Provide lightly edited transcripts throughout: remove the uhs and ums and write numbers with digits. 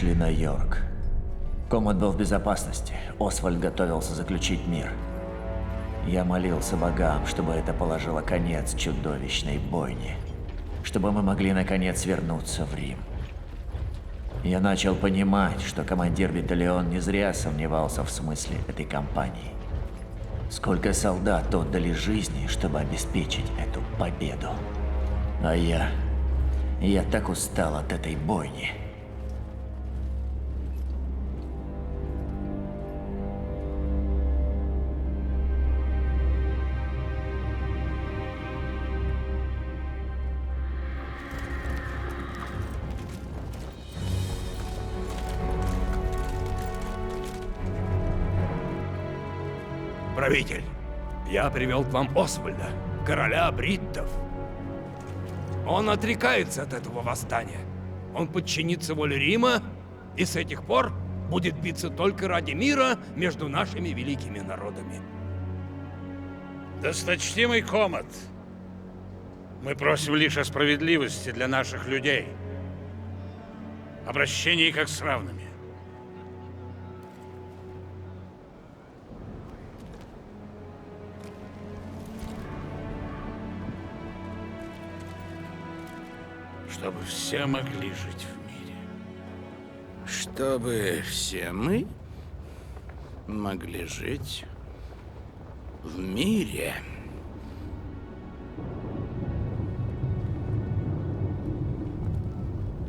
Шли на Йорк. Комод был в безопасности. Освальд готовился заключить мир. Я молился богам, чтобы это положило конец чудовищной бойне. Чтобы мы могли наконец вернуться в Рим. Я начал понимать, что командир Виталион не зря сомневался в смысле этой кампании. Сколько солдат отдали жизни, чтобы обеспечить эту победу. А я так устал от этой бойни. Правитель, я привел к вам Освальда, короля бриттов. Он отрекается от этого восстания. Он подчинится воле Рима и с этих пор будет биться только ради мира между нашими великими народами. Досточтимый Комод, мы просим лишь о справедливости для наших людей. Обращении как с равными. Чтобы все могли жить в мире. Чтобы все мы могли жить в мире.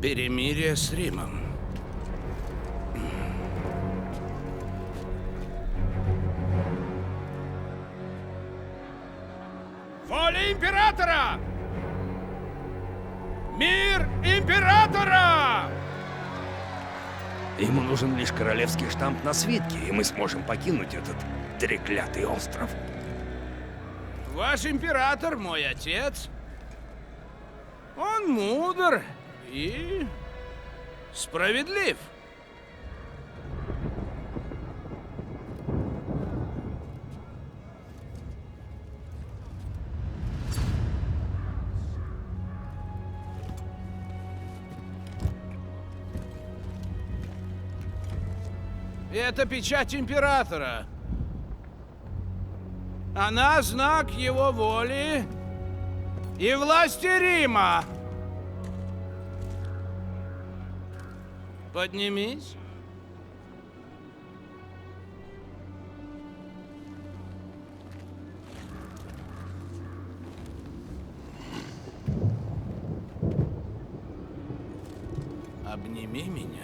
Перемирие с Римом. Воля императора! Мир императора! Ему нужен лишь королевский штамп на свитке, и мы сможем покинуть этот треклятый остров. Ваш император, мой отец, он мудр и справедлив. Это печать императора. Она знак его воли и власти Рима. Поднимись. Обними меня.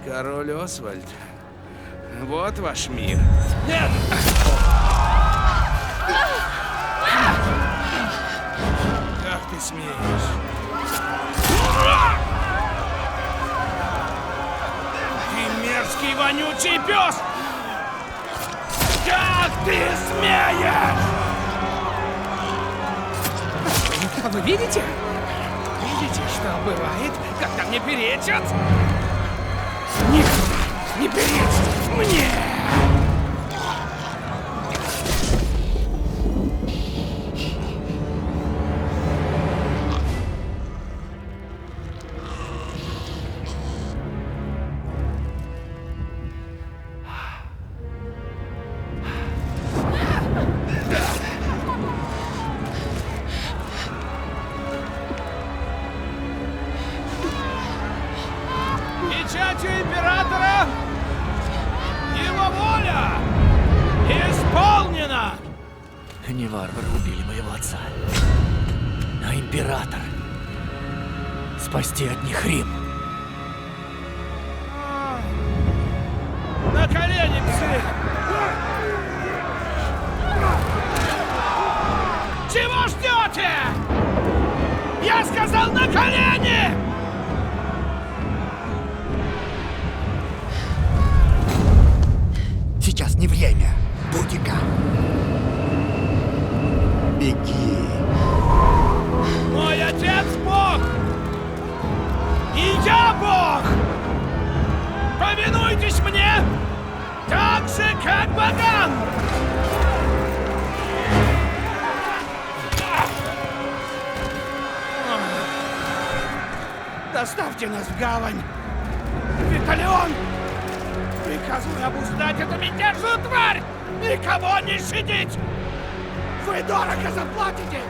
Король Освальд, вот ваш мир. Нет! Как ты смеешь? Ты мерзкий вонючий пес! Как ты смеешь? Вы видите? Видите, что бывает, когда мне перечат? Никогда не перечьте мне! Печатью императора его воля исполнена! Не варвары убили моего отца, а император. Спасти от них Рим. На колени, псы! Чего ждете? Я сказал, на колени! Сейчас не время. Бутика. Беги. Мой отец Бог! И я Бог! Повинуйтесь мне! Доставьте нас в гавань! Виталион! Приказываю обуздать эту мятежную тварь! Никого не щадить! Вы дорого заплатите!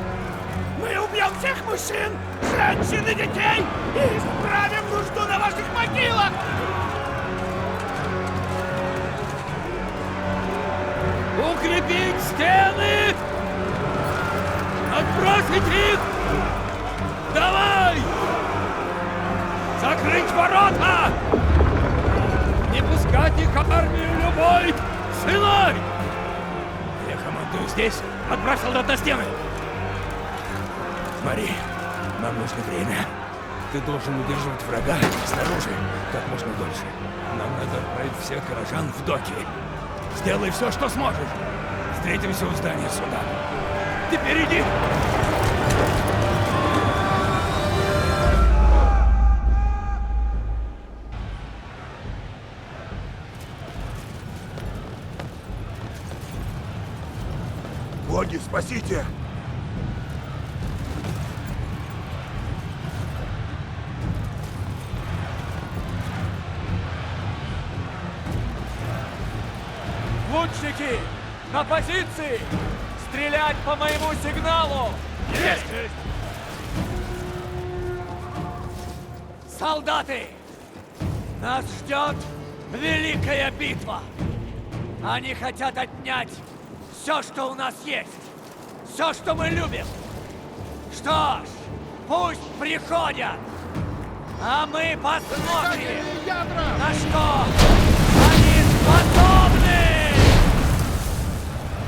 Мы убьем всех мужчин, женщин и детей и исправим нужду на ваших могилах! Укрепить стены! Отбросить их! Давай! Закрыть ворота! Не пускать их армию любой ценой! Я командую здесь. Отправь солдат на стены! Смотри, нам нужно время. Ты должен удерживать врага снаружи как можно дольше. Нам надо отправить всех горожан в доки. Сделай все, что сможешь. Встретимся у здания суда. Теперь иди! Боги, спасите! Лучники! На позиции! Стрелять по моему сигналу! Есть! Солдаты! Нас ждет великая битва! Они хотят отнять все, что у нас есть! Все, что мы любим! Что ж, пусть приходят! А мы посмотрим, на что они способны!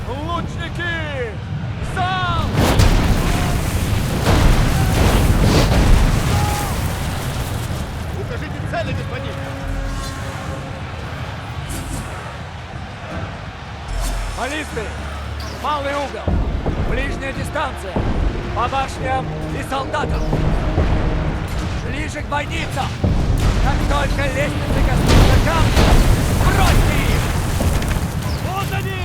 Лучники! Зал! Укажите цели, господин! Баллисты! Малый угол! Ближняя дистанция! По башням и солдатам! Ближе к бойницам! Как только лестницы коснутся камня, бросьте их! Вот они!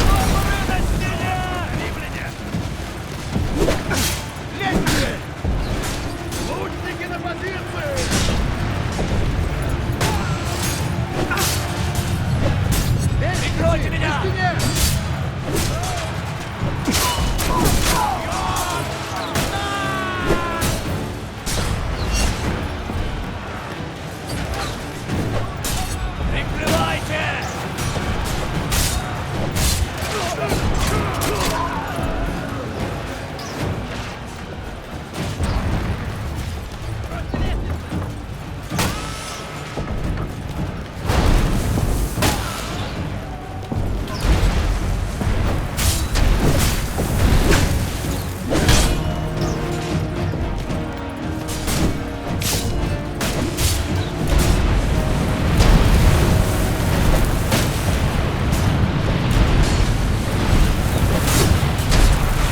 Опоры на стене! Римляне! Лезьте! Лучники на позиции! Прикройте меня! Прикрывайте!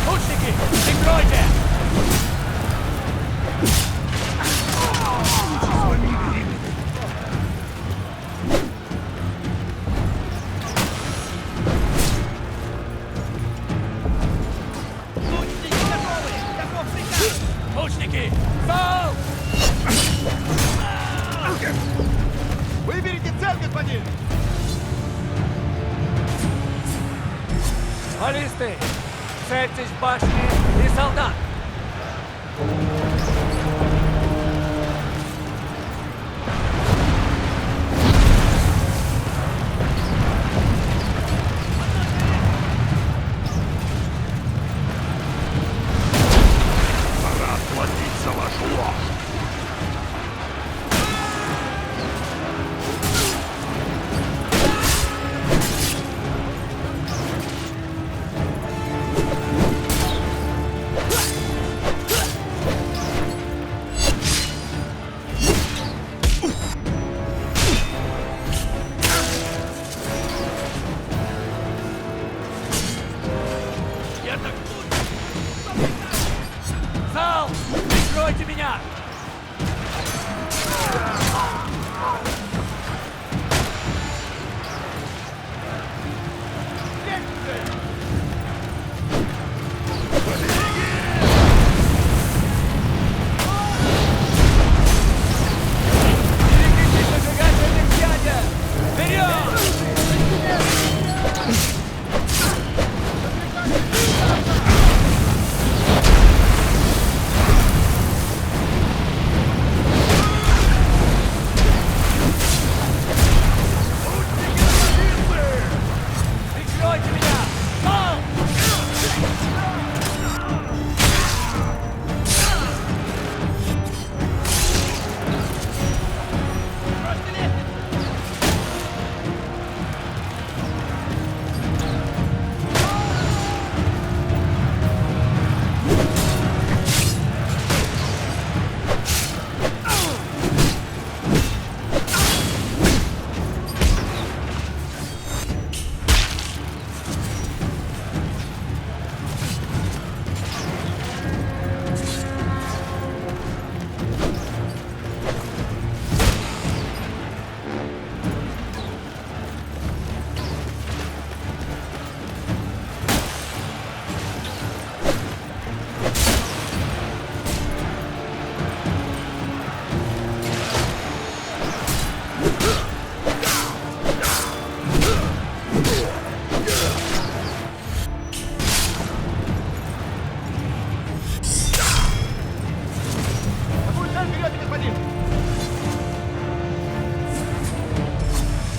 Лучники, прикройте! Лучники! Зал! Выберите цель, господин! Баллисты! Цельтесь в башни и солдат! Пора отплатить за вашу ложь!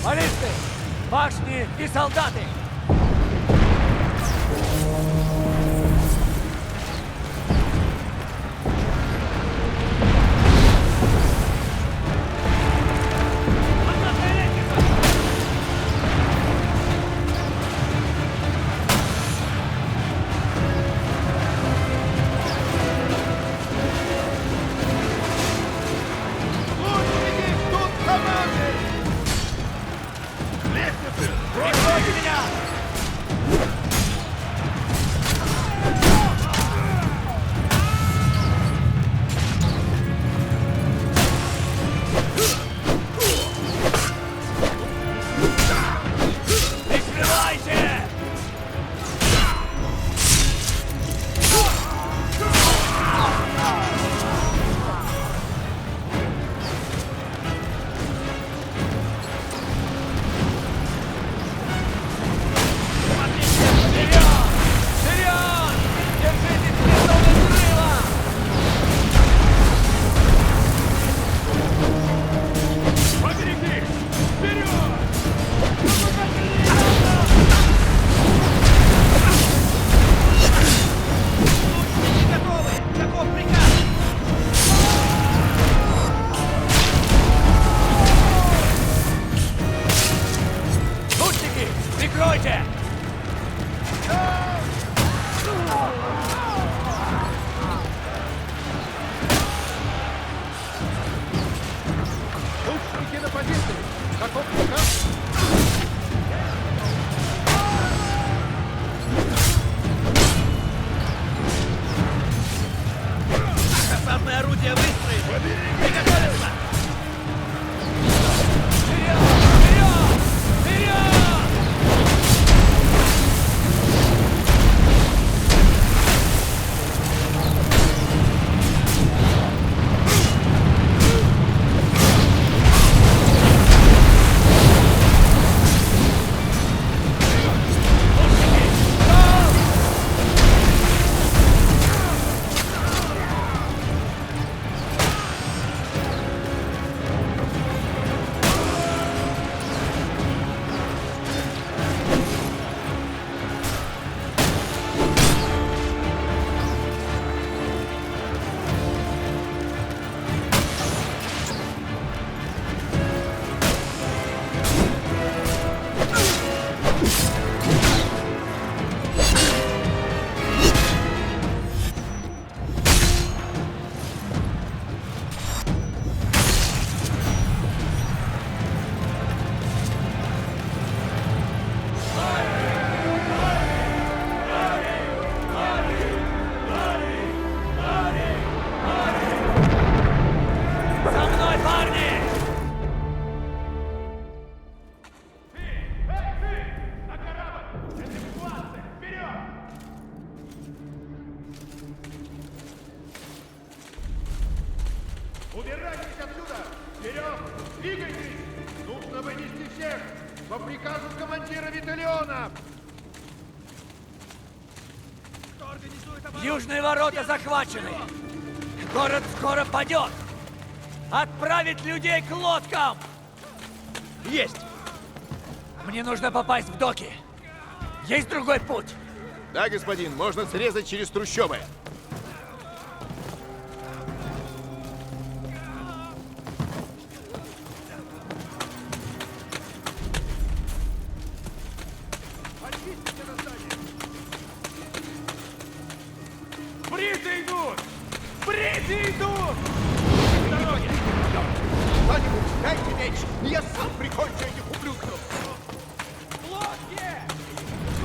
Баллисты! Башни и солдаты! Прикройте! Лучники на позиции! Каков приказ? Осадное орудие выстроено! Приготовиться! Убирайтесь отсюда! Вперед! Двигайтесь! Нужно вынести всех! По приказу командира Виталиона! Южные ворота захвачены! Город скоро падет! Отправить людей к лодкам! Есть! Мне нужно попасть в доки! Есть другой путь? Да, господин, можно срезать через трущобы. Бриты идут! Бриты идут! Кто-нибудь, дайте меч, и я сам прикончу этих ублюдков! Лодки!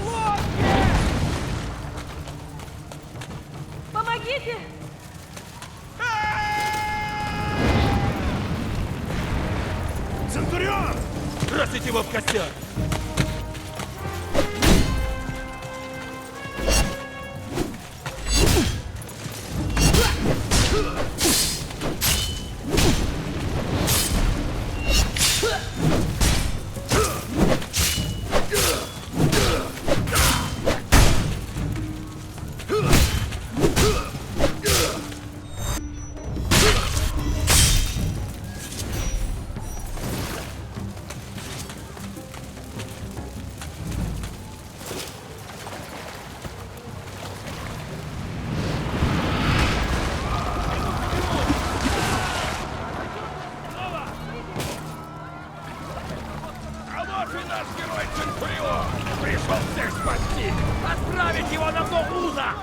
Лодки! Помогите! Центурион! Бросить его в костер! пришел всех спасти! Отправить его на дно уза!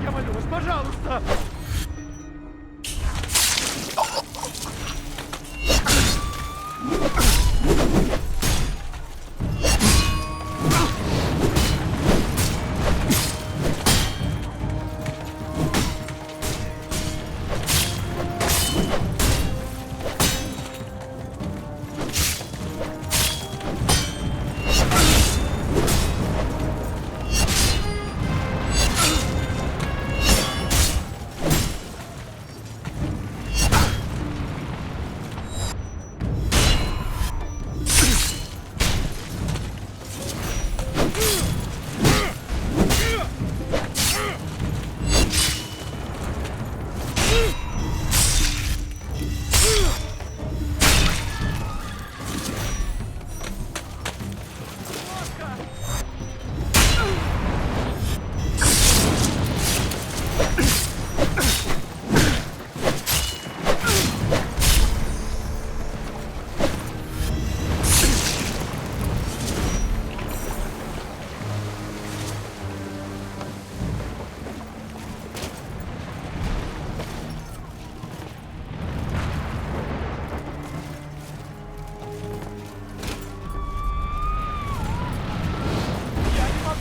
Я молю вас, пожалуйста!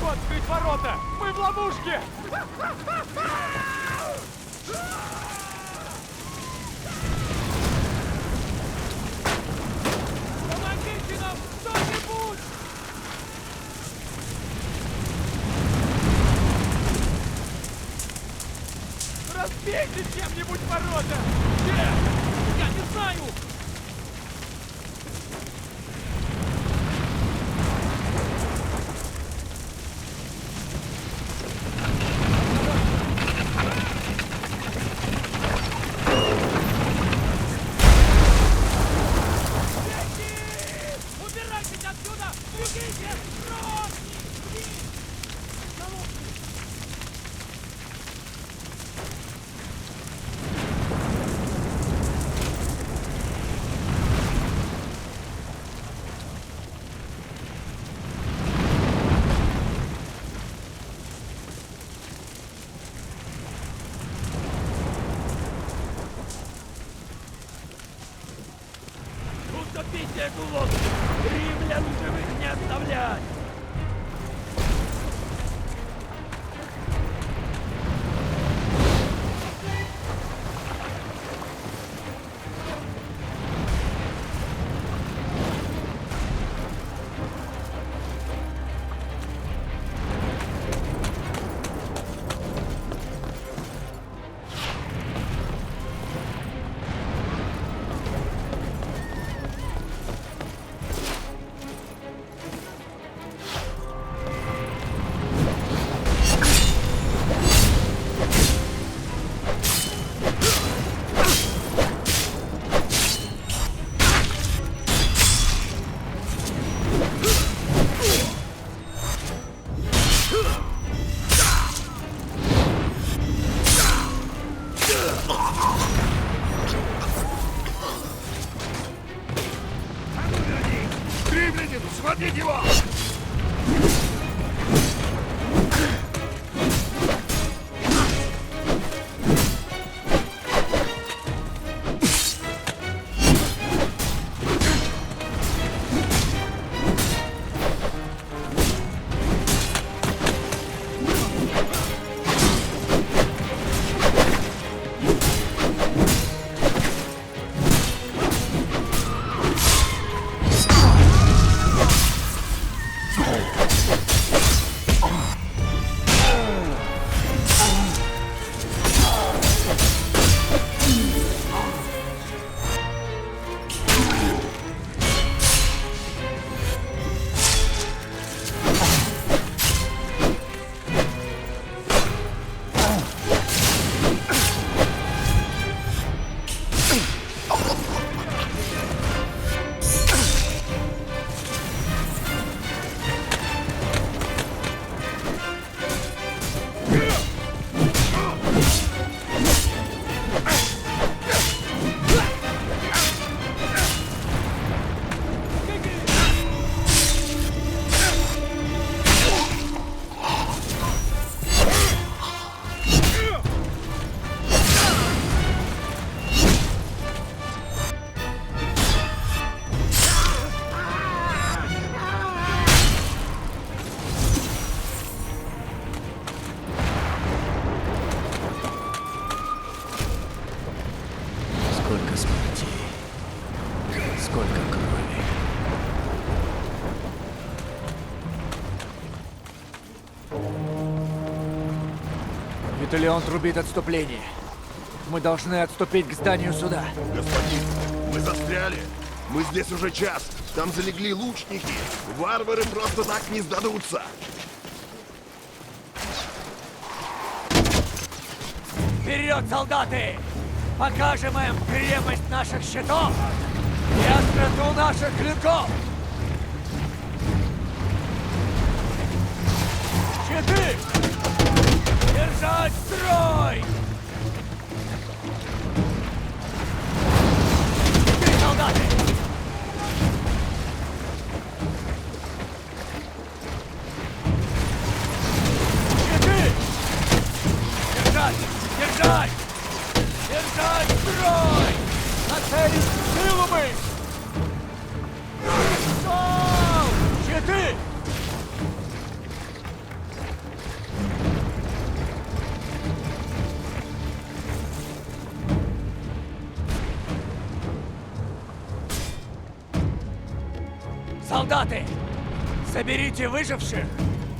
Открыть ворота! Мы в ловушке! Помогите нам! Кто-нибудь! Разбейте чем-нибудь ворота! Где? Я не знаю! Утопите эту лодку! Римлян живых не оставлять! Римлянин, схватить его! Виталион трубит отступление. Мы должны отступить к зданию суда. Господин, мы застряли. Мы здесь уже час. Там залегли лучники. Варвары просто так не сдадутся. Вперед, солдаты! Покажем им крепость наших щитов и остроту наших клинков! Щиты! Держать строй! Щиты, солдаты! Щиты! Держать! Держать! Держать строй! Нацелить силами! Гол! Щиты! Солдаты! Соберите выживших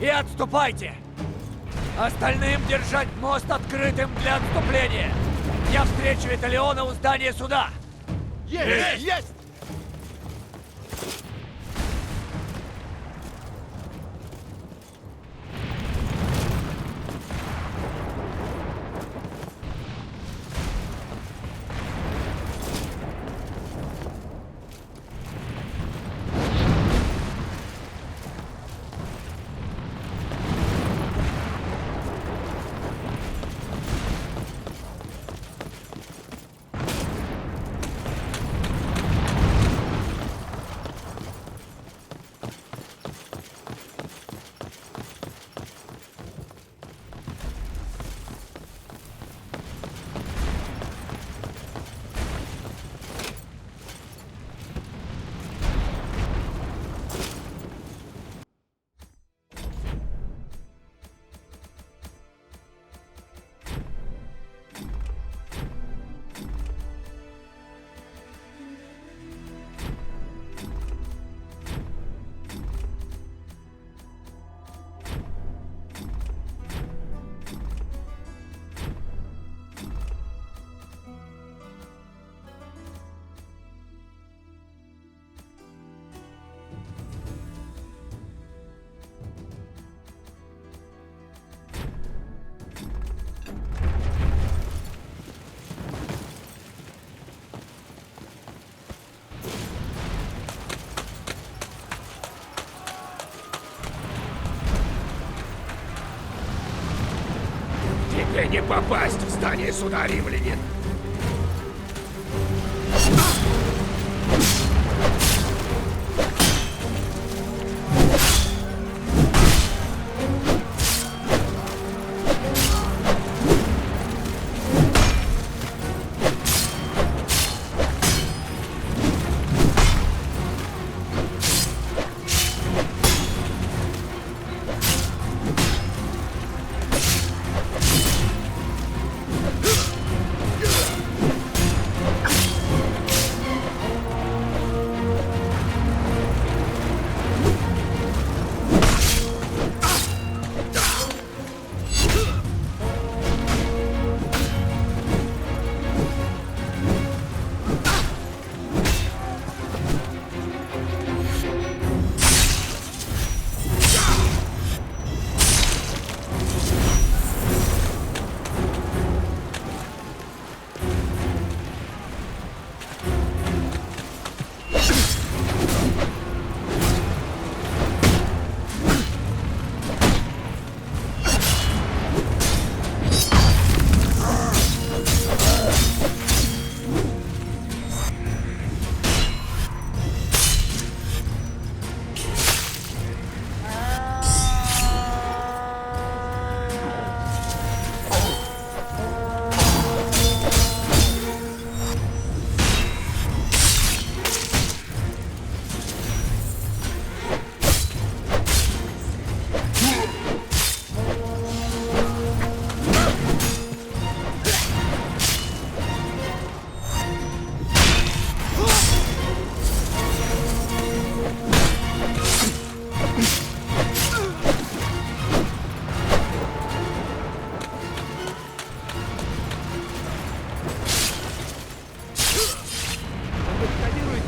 и отступайте! Остальным держать мост открытым для отступления! Я встречу Виталиона у здания суда! Есть! Есть! Тебе не попасть в здание суда, римлянин!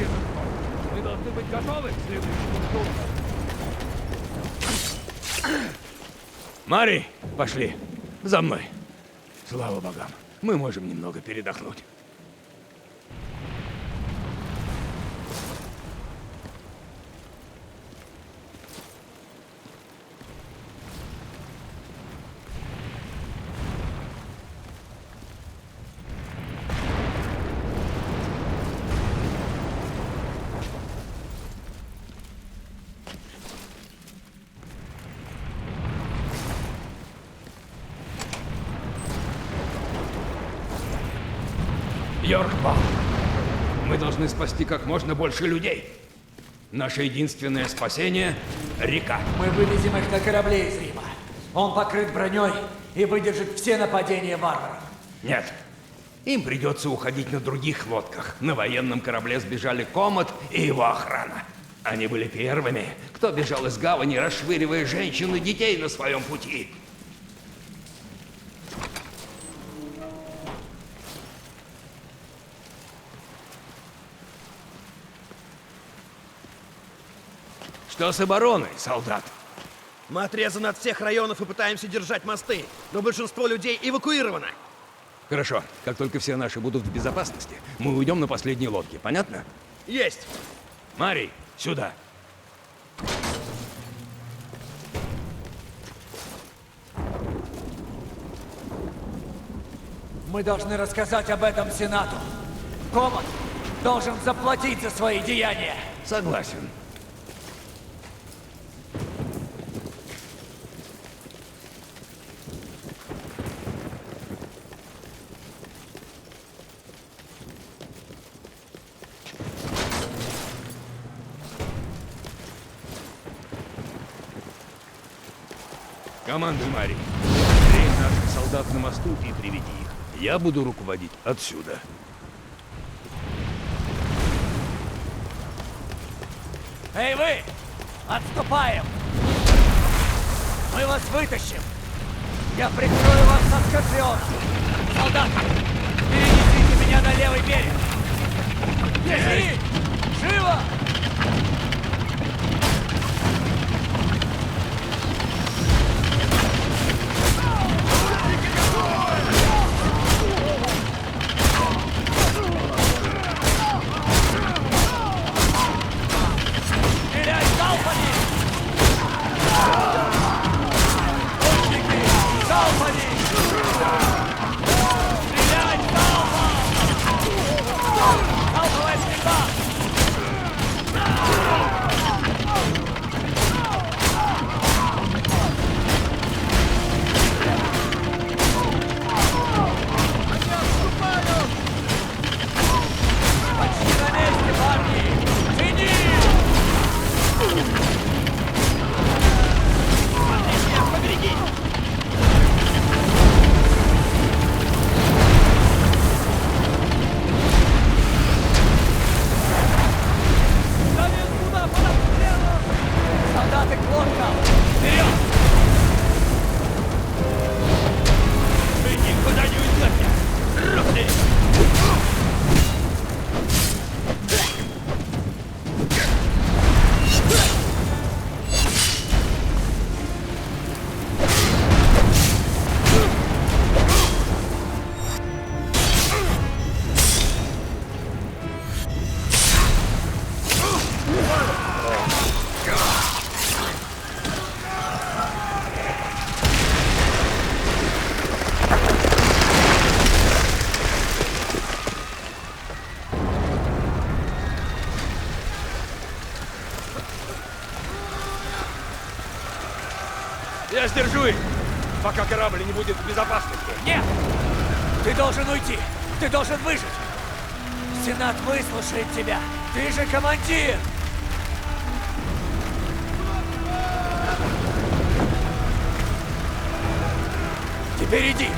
этот ход. Мы должны быть готовы к следующему штурму. Мари, пошли. За мной. Слава богам, мы можем немного передохнуть. Йоркбал. Мы должны спасти как можно больше людей. Наше единственное спасение — река. Мы вывезем их на корабле из Рима. Он покрыт броней и выдержит все нападения варваров. Нет. Им придется уходить на других лодках. На военном корабле сбежали Комод и его охрана. Они были первыми, кто бежал из гавани, расшвыривая женщин и детей на своем пути. Что с обороной, солдат? Мы отрезаны от всех районов и пытаемся держать мосты, но большинство людей эвакуировано. Хорошо. Как только все наши будут в безопасности, мы уйдем на последней лодке. Понятно? Есть! Марий, сюда. Мы должны рассказать об этом Сенату. Комод должен заплатить за свои деяния. Согласен. Командуй, Марий. Встреть наших солдат на мосту и приведи их. Я буду руководить отсюда. Эй, вы! Отступаем! Мы вас вытащим! Я прикрою вас со Скорпиона! Солдаты, перенесите меня на левый берег! Держи! Живо! Стреляй залпами! Лучники, залпами! Стрелять залпом! Залповая стрельба! Почти на месте, парни! Тяни! Побереги! Конец туда, под обстрелом! Солдаты к лодкам! Вперед! Вы никуда не уйдете! Рухни! Я сдержу их, пока корабль не будет в безопасности. Нет! Ты должен уйти! Ты должен выжить! Сенат выслушает тебя! Ты же командир! Теперь иди!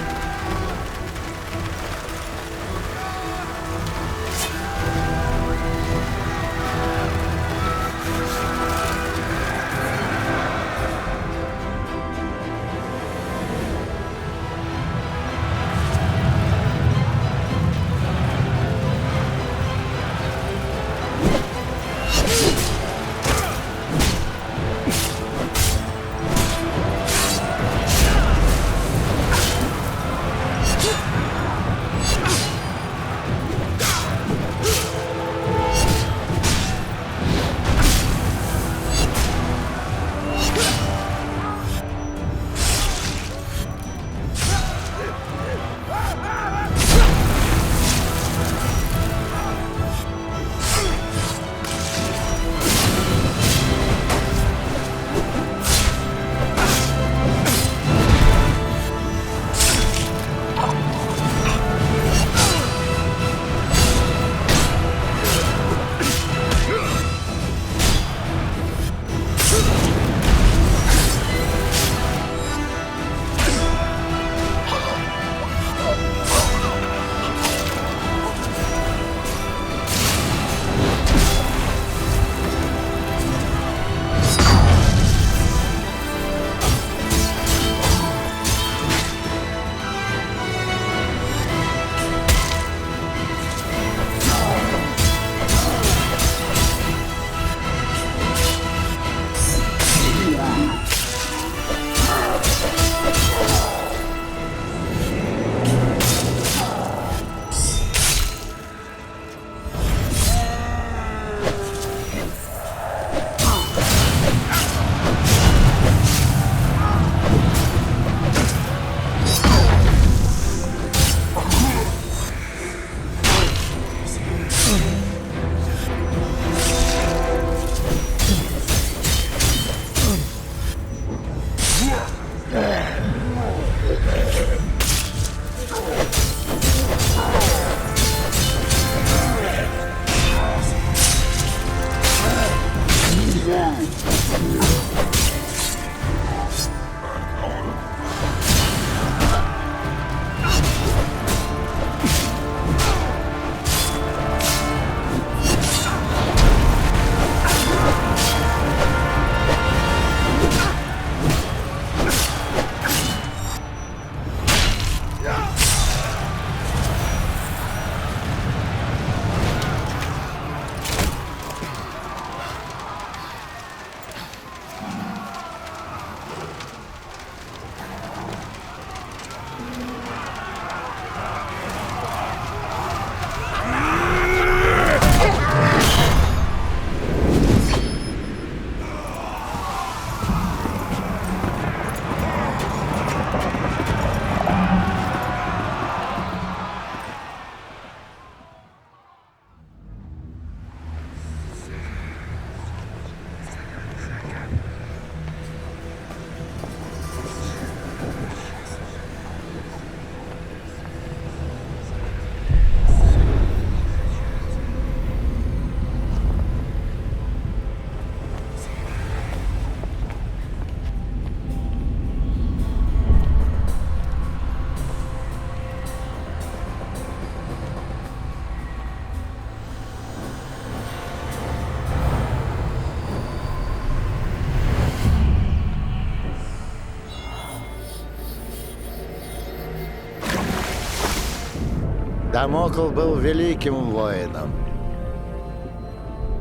Дамокл был великим воином,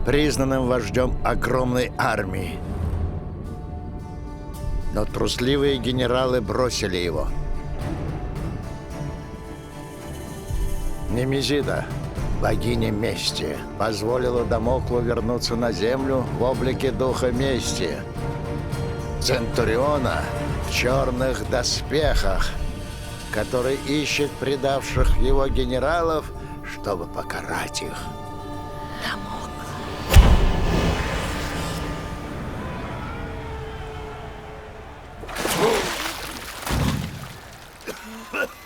признанным вождем огромной армии. Но трусливые генералы бросили его. Немезида, богиня мести, позволила Дамоклу вернуться на землю в облике духа мести. Центуриона в черных доспехах, который ищет предавших его генералов, чтобы покарать их. Ha!